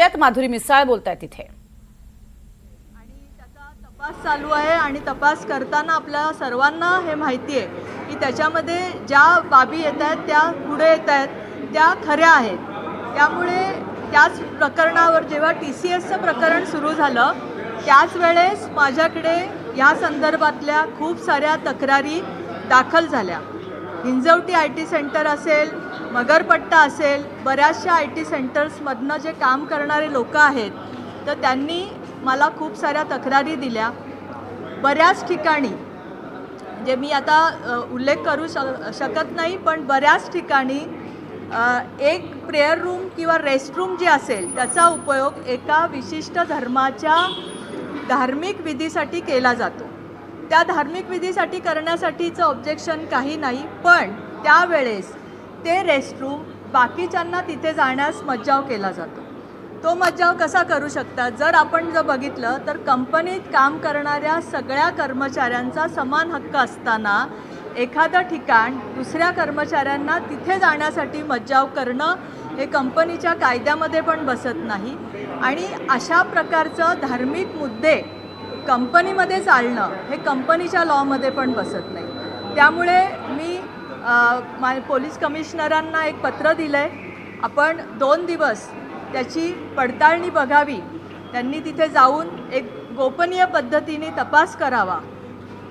त्यात माधुरी मिसाळ बोलतायत तिथे। आणि त्याचा तपास चालू आहे आणि तपास करताना आपल्या सर्वांना हे माहिती आहे की त्याच्यामध्ये ज्या बाबी येत आहेत त्या पुढे येत आहेत त्या खऱ्या आहेत। त्यामुळे त्याच प्रकरणावर जेव्हा TCSचं प्रकरण सुरू झालं त्याच वेळेस माझ्याकडे या संदर्भातल्या खूप साऱ्या तक्रारी दाखल झाल्या। हिंजवटी IT सेंटर असेल, मगरपट्टा असेल, बऱ्याचशा IT सेंटर्समधनं जे काम करणारे लोक आहेत तर त्यांनी मला खूप साऱ्या तक्रारी दिल्या। बऱ्याच ठिकाणी जे मी आता उल्लेख करू शकत नाही पण बऱ्याच ठिकाणी एक प्रेयर रूम किंवा रेस्टरूम जी असेल त्याचा उपयोग एका विशिष्ट धर्माच्या धार्मिक विधीसाठी केला जातो। त्या धार्मिक विधीसाठी करण्यासाठीचं ऑब्जेक्शन काही नाही, पण त्यावेळेस ते रेस्टरूम बाकीच्यांना तिथे जाण्यास मज्जाव केला जातो। तो मज्जाव कसा करू शकतात? जर आपण बघितलं तर कंपनीत काम करणाऱ्या सगळ्या कर्मचाऱ्यांचा समान हक्क असताना एखादं ठिकाण दुसऱ्या कर्मचाऱ्यांना तिथे जाण्यासाठी मज्जाव करणं हे कंपनीच्या कायद्यामध्ये पण बसत नाही आणि अशा प्रकारचं धार्मिक मुद्दे कंपनीमध्ये चालणं हे कंपनीच्या लॉमध्ये पण बसत नाही। त्यामुळे मी पोलीस कमिशनरांना एक पत्र दिलं आहे, आपण 2 दिवस त्याची पडताळणी बघावी, त्यांनी तिथे जाऊन एक गोपनीय पद्धतीने तपास करावा,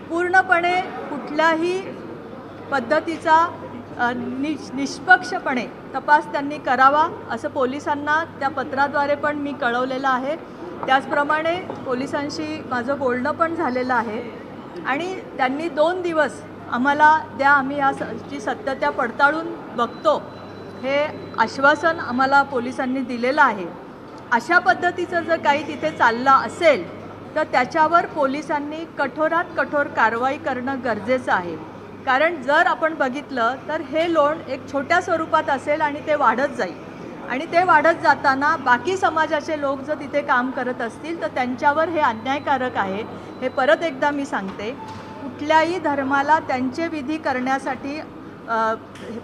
पूर्णपणे कुठल्याही पद्धतीचा निष्पक्षपणे तपास त्यांनी करावा असं पोलिसांना त्या पत्राद्वारे पण मी कळवलेलं आहे। त्याचप्रमाणे पोलिसांशी माझं बोलणं पण झालेलं आहे आणि त्यांनी 2 दिवस आम्हाला द्या, आम्ही याची सत्यता पडताळून बघतो हे आश्वासन आम्हाला पोलिसांनी दिलेलं आहे। अशा पद्धतीचं जर काही तिथे चाललं असेल तर त्याच्यावर पोलिसांनी कठोरात कठोर कारवाई करणं गरजेचं आहे। कारण जर आपण बघितलं तर हे लोण एक छोट्या स्वरूपात असेल आणि ते वाढत जाईल आणि ते वाढत जाताना बाकी समाजाचे लोक जर तिथे काम करत असतील तर त्यांच्यावर हे अन्यायकारक आहे। हे परत एकदा मी सांगते, कुठल्याही धर्माला त्यांचे विधी करण्यासाठी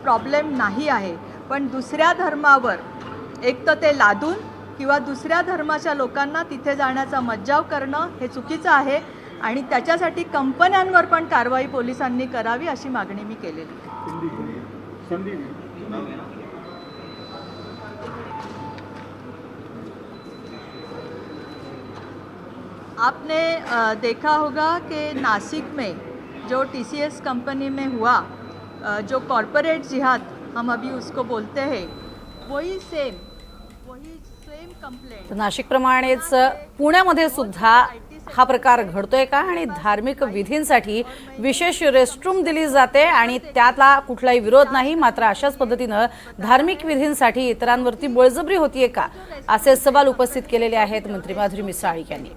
प्रॉब्लेम नाही आहे, पण दुसऱ्या धर्मावर एक तर ते लादून किंवा दुसऱ्या धर्माच्या लोकांना तिथे जाण्याचा मज्जाव करणं हे चुकीचं आहे आणि त्याच्यासाठी कंपन्यांवर पण कारवाई पोलिसांनी करावी अशी मागणी मी केलेली आहे। आपने देखा होगा कि नासिक में जो TCS कंपनी में हुआ, जो कॉरपोरेट जिहाद हम अभी उसको बोलते हैं, वही सेम कंप्लेंट नाशिक प्रमाणेच पुण्यामध्ये सुद्धा हा प्रकार घडतोय का आणि धार्मिक विधींसाठी विशेष रेस्टरूम दिली जाते आणि त्याला कुठलाही विरोध नाही, मात्र अशाच पद्धतीनं धार्मिक विधींसाठी इतरांवरती बळजबरी होतीये का असे सवाल उपस्थित केलेले आहेत मंत्री माधुरी मिसाळ यांनी।